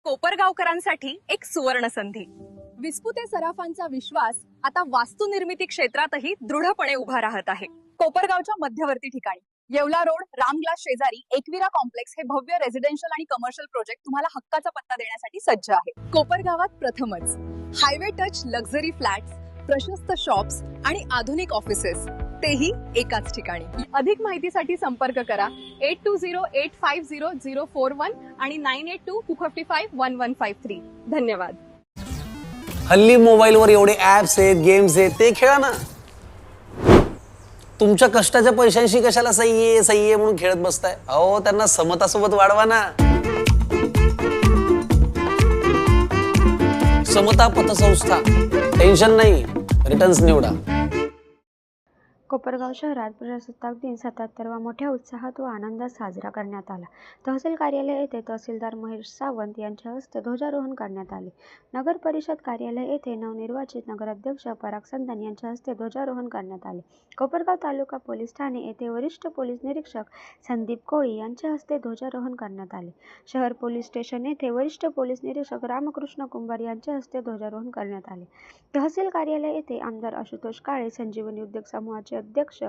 कोपरगावकरांसाठी एक सुवर्ण संधी. विस्पुते सराफांचा विश्वास आता वास्तुनिर्मिती क्षेत्रातही दृढपणे उभा राहत आहे. कोपरगावच्या मध्यवर्ती ठिकाणी येवला रोड, रामग्लास शेजारी एकविरा कॉम्प्लेक्स हे भव्य रेसिडेन्शियल आणि कमर्शियल प्रोजेक्ट तुम्हाला हक्काचा पत्ता देण्यासाठी सज्ज आहे. कोपरगावात प्रथमच हायवे टच लक्झरी फ्लॅट्स, प्रशस्त शॉप्स आणि आधुनिक ऑफिसेस, तेही एकाच ठिकाणी. अधिक माहितीसाठी संपर्क करा 8208500041 आणि 9822551153. धन्यवाद. हल्ली मोबाईलवर एवढे ऍप्स आहेत, गेम्स आहेत, ते खेळा ना. तुमच्या कष्टाच्या पैशांशी कशाला सही आहे म्हणून खेळत बसताय? अहो, त्यांना समतासोबत वाढवा ना. समता पतसंस्था, टेन्शन नाही, रिटर्न्स निवडा. कोपरगाव शहरात प्रजासत्ताक दिन 77वा मोठ्या उत्साहात व आनंदात साजरा करण्यात आला. तहसील कार्यालय येथे तहसीलदार महेश सावंत यांच्या हस्ते ध्वजारोहण करण्यात आले. नगर परिषद कार्यालय येथे नवनिर्वाचित नगराध्यक्ष पराग संधान यांच्या हस्ते ध्वजारोहण करण्यात आले. कोपरगाव तालुका पोलीस ठाणे येथे वरिष्ठ पोलीस निरीक्षक संदीप कोळी यांच्या हस्ते ध्वजारोहण करण्यात आले. शहर पोलीस स्टेशन येथे वरिष्ठ पोलीस निरीक्षक रामकृष्ण कुंभार यांच्या हस्ते ध्वजारोहण करण्यात आले. तहसील कार्यालय येथे आमदार आशुतोष काळे, संजीवनी उद्योग समूहाचे अध्यक्ष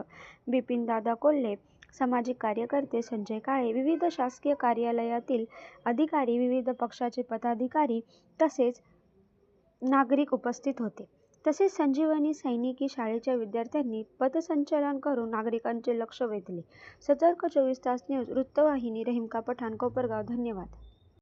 बिपिनदादा कोल्हे, सामाजिक कार्यकर्ते संजय काळे, विविध शासकीय कार्यालयातील अधिकारी, विविध पक्षाचे पदाधिकारी तसेच नागरिक उपस्थित होते. तसेच संजीवनी सैनिकी शाळेच्या विद्यार्थ्यांनी पथसंचलन करून नागरिकांचे लक्ष वेधले. सतर्क 24 तास न्यूज वृत्तवाहिनी, रहीमका पठाण, कोपरगाव. धन्यवाद.